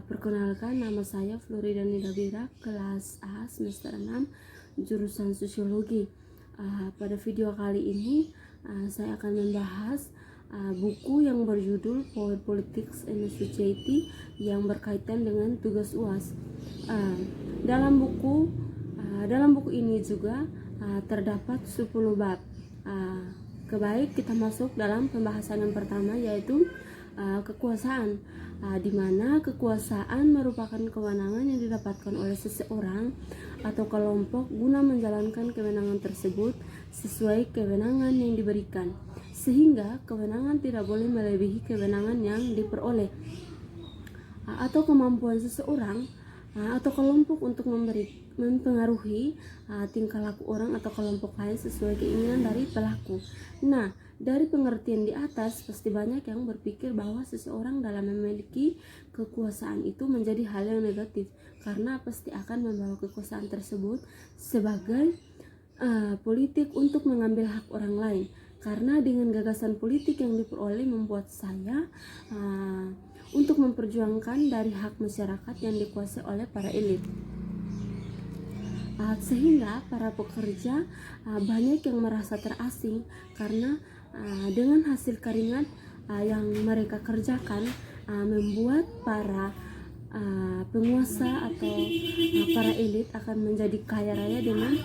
Perkenalkan, nama saya Florida Nidabira, kelas A semester 6, jurusan Sosiologi. Pada video kali ini saya akan membahas buku yang berjudul Power, Politics and Society yang berkaitan dengan tugas UAS. Dalam buku ini juga terdapat 10 bab. Kebaik kita masuk dalam pembahasan yang pertama, yaitu kekuasaan, di mana kekuasaan merupakan kewenangan yang didapatkan oleh seseorang atau kelompok guna menjalankan kewenangan tersebut sesuai kewenangan yang diberikan, sehingga kewenangan tidak boleh melebihi kewenangan yang diperoleh atau kemampuan seseorang atau kelompok untuk mempengaruhi tingkah laku orang atau kelompok lain sesuai keinginan dari pelaku. Nah, dari pengertian di atas, pasti banyak yang berpikir bahwa seseorang dalam memiliki kekuasaan itu menjadi hal yang negatif, karena pasti akan membawa kekuasaan tersebut sebagai politik untuk mengambil hak orang lain. Karena dengan gagasan politik yang diperoleh membuat saya untuk memperjuangkan dari hak masyarakat yang dikuasai oleh para elit. Sehingga para pekerja banyak yang merasa terasing karena dengan hasil keringat yang mereka kerjakan membuat para penguasa atau para elit akan menjadi kaya raya dengan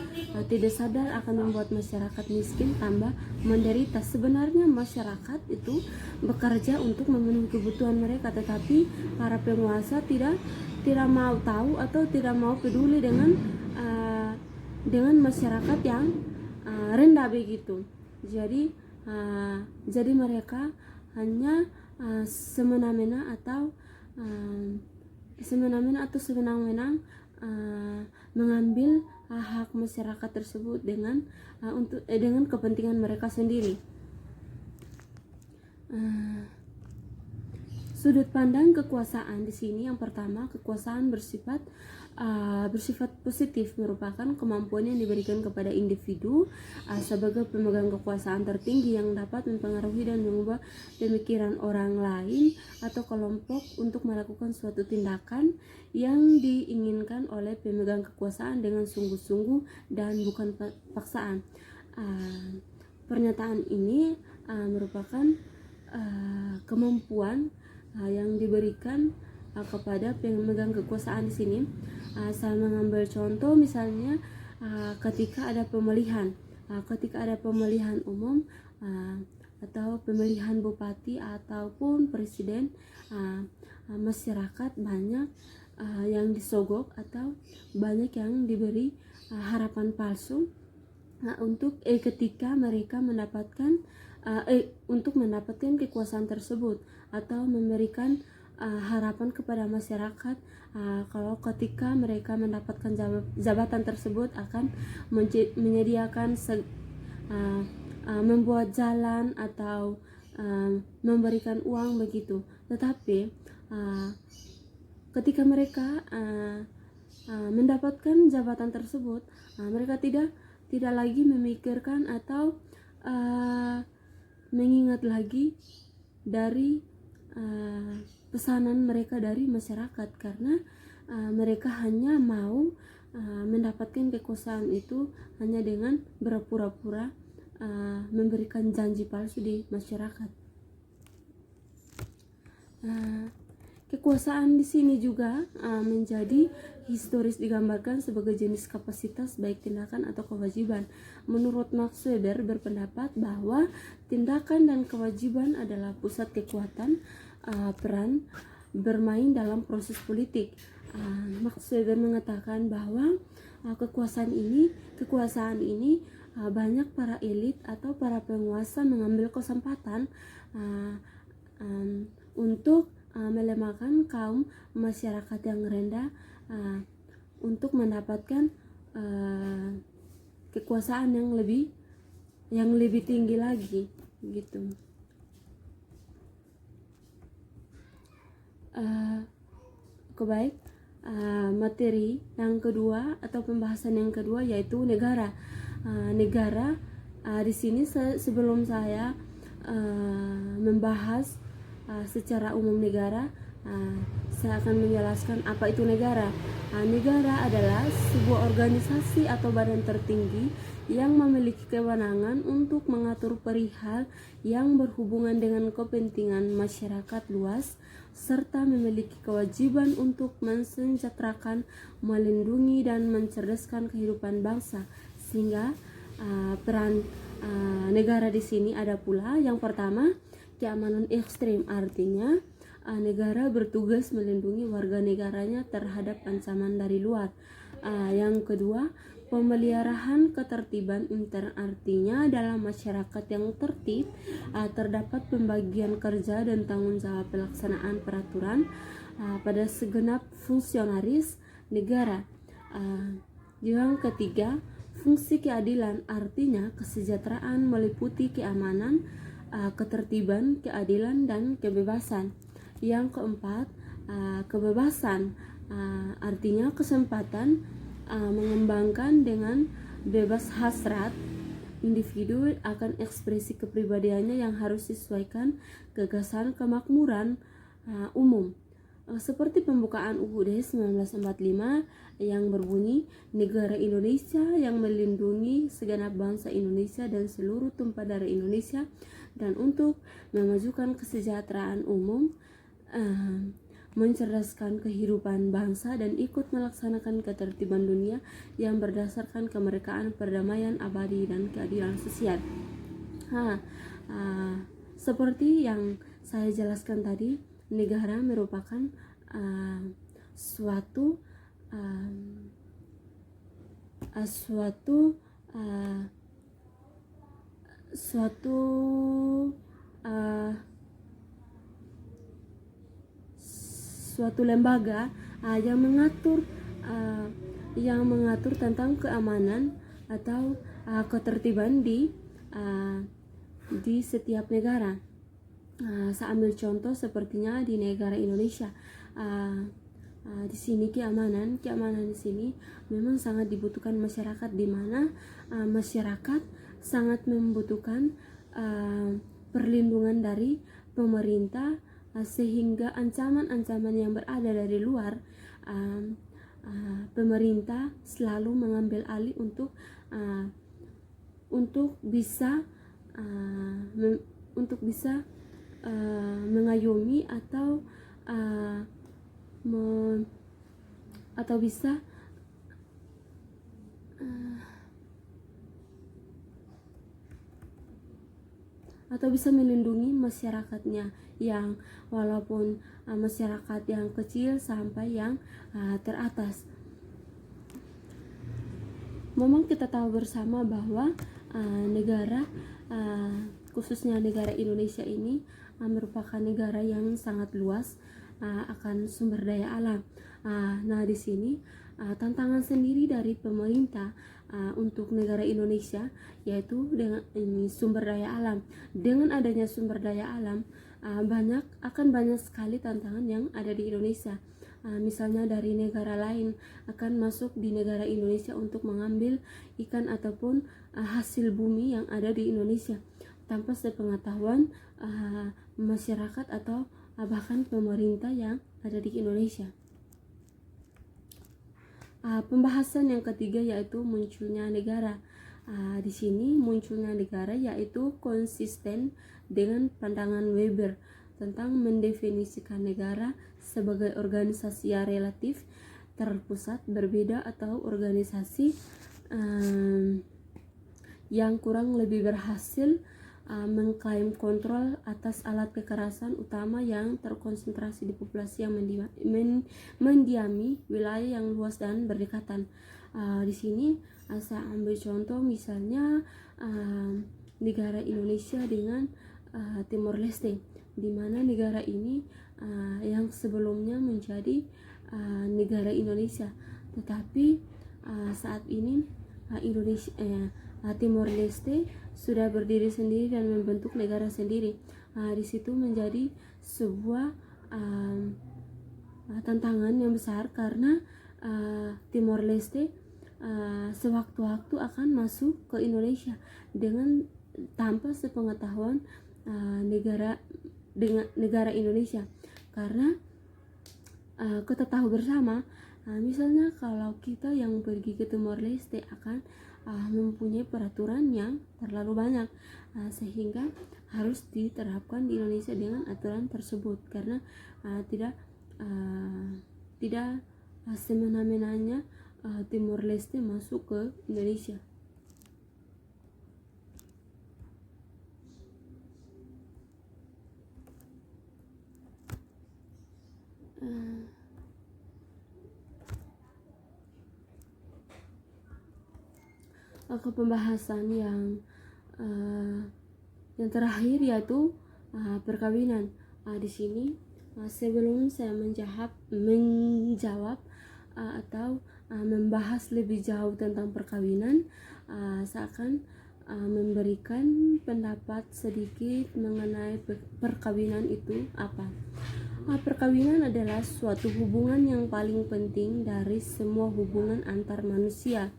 tidak sadar akan membuat masyarakat miskin tambah menderita. Sebenarnya masyarakat itu bekerja untuk memenuhi kebutuhan mereka, tetapi para penguasa tidak mau tahu atau tidak mau peduli dengan masyarakat yang rendah begitu. Jadi mereka hanya semena-mena atau sewenang-wenang mengambil hak masyarakat tersebut dengan kepentingan mereka sendiri. Sudut pandang kekuasaan di sini, yang pertama, kekuasaan bersifat positif, merupakan kemampuan yang diberikan kepada individu sebagai pemegang kekuasaan tertinggi yang dapat mempengaruhi dan mengubah pemikiran orang lain atau kelompok untuk melakukan suatu tindakan yang diinginkan oleh pemegang kekuasaan dengan sungguh-sungguh dan bukan paksaan. Pernyataan ini merupakan kemampuan yang diberikan kepada pemegang kekuasaan di sini. Saya mengambil contoh misalnya ketika ada pemilihan umum atau pemilihan bupati ataupun presiden, masyarakat banyak yang disogok atau banyak yang diberi harapan palsu untuk ketika mereka mendapatkan kekuasaan tersebut, atau memberikan harapan kepada masyarakat kalau ketika mereka mendapatkan jabatan tersebut akan menyediakan membuat jalan atau memberikan uang begitu. Tetapi ketika mereka mendapatkan jabatan tersebut, mereka tidak lagi memikirkan atau mengingat lagi dari pesanan mereka dari masyarakat, karena mereka hanya mau mendapatkan kekuasaan itu hanya dengan berpura-pura memberikan janji palsu di masyarakat. Kekuasaan di sini juga menjadi historis digambarkan sebagai jenis kapasitas baik tindakan atau kewajiban. Menurut Max Weber berpendapat bahwa tindakan dan kewajiban adalah pusat kekuatan peran bermain dalam proses politik. Max Weber mengatakan bahwa kekuasaan ini banyak para elit atau para penguasa mengambil kesempatan untuk melemahkan kaum masyarakat yang rendah untuk mendapatkan kekuasaan yang lebih tinggi lagi gitu. Materi yang kedua atau pembahasan yang kedua yaitu negara. Di sini sebelum saya membahas secara umum negara, saya akan menjelaskan apa itu negara. Negara adalah sebuah organisasi atau badan tertinggi yang memiliki kewenangan untuk mengatur perihal yang berhubungan dengan kepentingan masyarakat luas, serta memiliki kewajiban untuk mensejahterakan, melindungi, dan mencerdaskan kehidupan bangsa. Sehingga peran negara di sini ada pula yang pertama, keamanan ekstrim, artinya negara bertugas melindungi warga negaranya terhadap ancaman dari luar. Yang kedua, pemeliharaan ketertiban intern, artinya dalam masyarakat yang tertib terdapat pembagian kerja dan tanggung jawab pelaksanaan peraturan pada segenap fungsionaris negara. Yang ketiga, fungsi keadilan, artinya kesejahteraan meliputi keamanan, ketertiban, keadilan, dan kebebasan. Yang keempat, kebebasan, artinya kesempatan mengembangkan dengan bebas hasrat individu akan ekspresi kepribadiannya yang harus disesuaikan gagasan kemakmuran umum. Seperti pembukaan UUD 1945 yang berbunyi, negara Indonesia yang melindungi segenap bangsa Indonesia dan seluruh tumpah darah Indonesia, dan untuk memajukan kesejahteraan umum, mencerdaskan kehidupan bangsa, dan ikut melaksanakan ketertiban dunia yang berdasarkan kemerdekaan, perdamaian abadi, dan keadilan sosial. Seperti yang saya jelaskan tadi, negara merupakan suatu lembaga yang mengatur tentang keamanan atau ketertiban di setiap negara. Saya ambil contoh sepertinya di negara Indonesia. Di sini keamanan di sini memang sangat dibutuhkan masyarakat, di mana masyarakat sangat membutuhkan perlindungan dari pemerintah, sehingga ancaman-ancaman yang berada dari luar, pemerintah selalu mengambil alih untuk bisa mengayomi atau bisa melindungi masyarakatnya, yang walaupun masyarakat yang kecil sampai yang teratas. Memang kita tahu bersama bahwa negara khususnya negara Indonesia ini merupakan negara yang sangat luas akan sumber daya alam. Nah, di sini tantangan sendiri dari pemerintah untuk negara Indonesia, yaitu dengan sumber daya alam. Dengan adanya sumber daya alam, banyak sekali tantangan yang ada di Indonesia. Misalnya dari negara lain akan masuk di negara Indonesia untuk mengambil ikan ataupun hasil bumi yang ada di Indonesia tanpa sepengetahuan masyarakat atau bahkan pemerintah yang ada di Indonesia. Pembahasan yang ketiga yaitu munculnya negara. Di sini munculnya negara yaitu konsisten dengan pandangan Weber tentang mendefinisikan negara sebagai organisasi yang relatif terpusat, berbeda, atau organisasi yang kurang lebih berhasil mengklaim kontrol atas alat kekerasan utama yang terkonsentrasi di populasi yang mendiami wilayah yang luas dan berdekatan. Di sini saya ambil contoh misalnya negara Indonesia dengan Timor Leste, di mana negara ini yang sebelumnya menjadi negara Indonesia, tetapi saat ini Timor Leste sudah berdiri sendiri dan membentuk negara sendiri. Di situ menjadi sebuah tantangan yang besar karena Timor Leste sewaktu-waktu akan masuk ke Indonesia dengan tanpa sepengetahuan negara Indonesia, karena kita tahu bersama, misalnya kalau kita yang pergi ke Timor Leste akan mempunyai peraturan yang terlalu banyak, sehingga harus diterapkan di Indonesia dengan aturan tersebut, karena tidak semena-menanya Timor Leste masuk ke Indonesia. Ke pembahasan yang terakhir, yaitu perkawinan. Di sini sebelum saya menjawab atau membahas lebih jauh tentang perkawinan, saya akan memberikan pendapat sedikit mengenai perkawinan itu apa. Perkawinan adalah suatu hubungan yang paling penting dari semua hubungan antar manusia.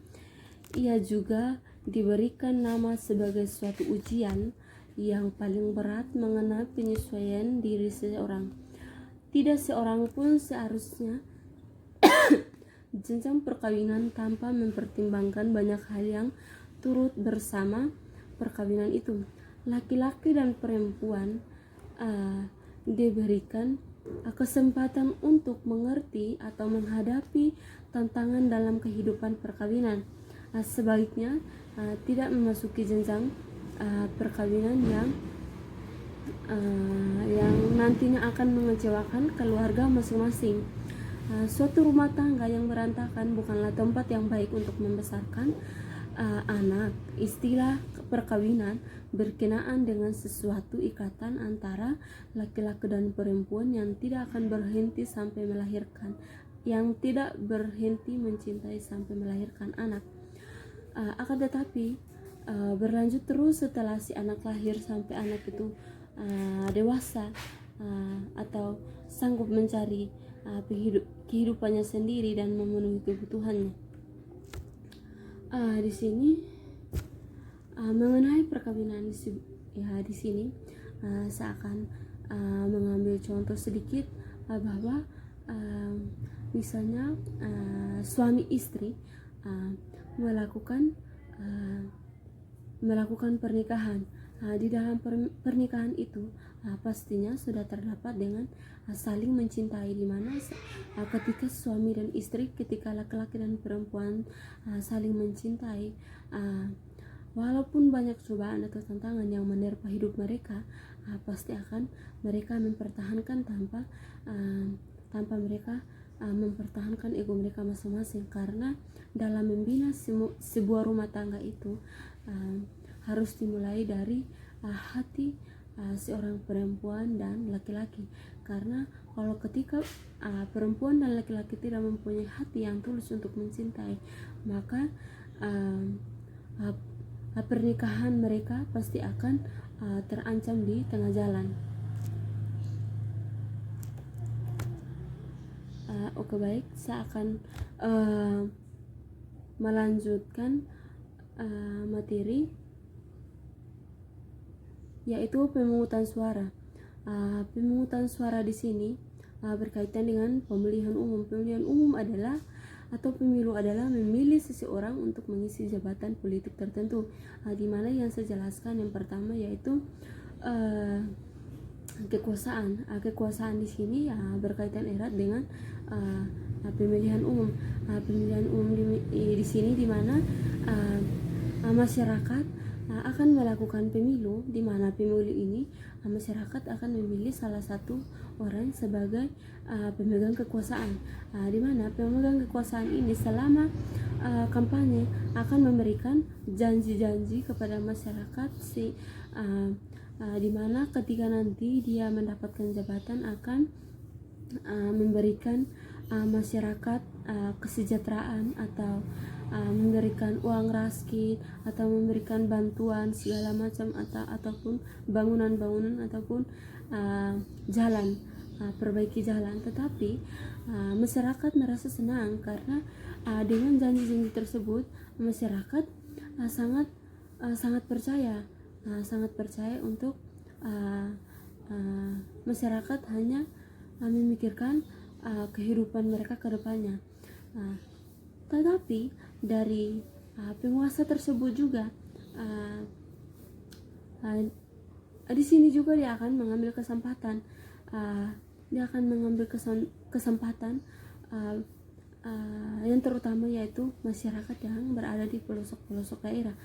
Ia juga diberikan nama sebagai suatu ujian yang paling berat mengenai penyesuaian diri seseorang. Tidak seorang pun seharusnya jenjang perkawinan tanpa mempertimbangkan banyak hal yang turut bersama perkawinan itu. Laki-laki dan perempuan diberikan kesempatan untuk mengerti atau menghadapi tantangan dalam kehidupan perkawinan. Sebaliknya, tidak memasuki jenjang perkawinan yang nantinya akan mengecewakan keluarga masing-masing. Suatu rumah tangga yang berantakan bukanlah tempat yang baik untuk membesarkan anak. Istilah perkawinan berkenaan dengan sesuatu ikatan antara laki-laki dan perempuan yang tidak akan berhenti sampai melahirkan, yang tidak berhenti mencintai sampai melahirkan anak. Akan tetapi berlanjut terus setelah si anak lahir sampai anak itu dewasa atau sanggup mencari kehidupannya sendiri dan memenuhi kebutuhannya. Di sini mengenai perkawinan di sini saya akan mengambil contoh sedikit bahwa misalnya suami istri melakukan pernikahan. Di dalam pernikahan itu pastinya sudah terdapat dengan saling mencintai, di mana ketika suami dan istri, ketika laki-laki dan perempuan saling mencintai, walaupun banyak cobaan atau tantangan yang menerpa hidup mereka, pasti akan mereka mempertahankan tanpa mereka mempertahankan ego mereka masing-masing, karena dalam membina sebuah rumah tangga itu harus dimulai dari hati seorang perempuan dan laki-laki. Karena kalau ketika perempuan dan laki-laki tidak mempunyai hati yang tulus untuk mencintai, maka pernikahan mereka pasti akan terancam di tengah jalan. Oke, baik, saya akan melanjutkan materi, yaitu pemungutan suara. Pemungutan suara di sini berkaitan dengan pemilihan umum. Pemilihan umum adalah atau pemilu adalah memilih seseorang untuk mengisi jabatan politik tertentu, di mana yang saya jelaskan yang pertama yaitu kekuasaan. Kekuasaan di sini berkaitan erat dengan pemilihan umum. Pemilihan umum di sini di mana masyarakat akan melakukan pemilu, di mana pemilu ini masyarakat akan memilih salah satu orang sebagai pemegang kekuasaan, di mana pemegang kekuasaan ini selama kampanye akan memberikan janji-janji kepada masyarakat di mana ketika nanti dia mendapatkan jabatan akan memberikan masyarakat kesejahteraan atau memberikan uang raskin atau memberikan bantuan segala macam ataupun bangunan ataupun jalan, perbaiki jalan. Tetapi masyarakat merasa senang karena dengan janji-janji tersebut masyarakat sangat percaya untuk masyarakat hanya memikirkan kehidupan mereka ke depannya. Tetapi dari penguasa tersebut juga di sini juga dia akan mengambil kesempatan, kesempatan yang terutama yaitu masyarakat yang berada di pelosok-pelosok daerah,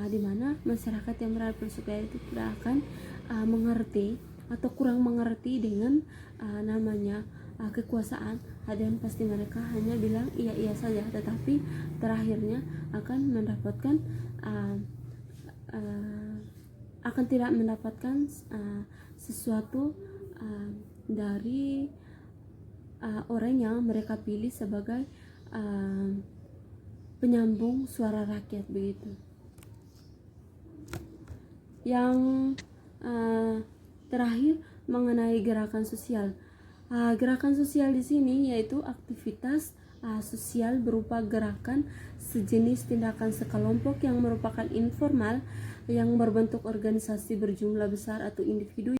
di mana masyarakat yang berada di pelosok daerah itu tidak akan mengerti atau kurang mengerti dengan namanya kekuasaan, dan pasti mereka hanya bilang iya saja, tetapi terakhirnya akan mendapatkan akan tidak mendapatkan sesuatu dari orang yang mereka pilih sebagai penyambung suara rakyat begitu. Yang terakhir mengenai gerakan sosial. Gerakan sosial di sini yaitu aktivitas sosial berupa gerakan sejenis tindakan sekelompok yang merupakan informal, yang berbentuk organisasi berjumlah besar atau individu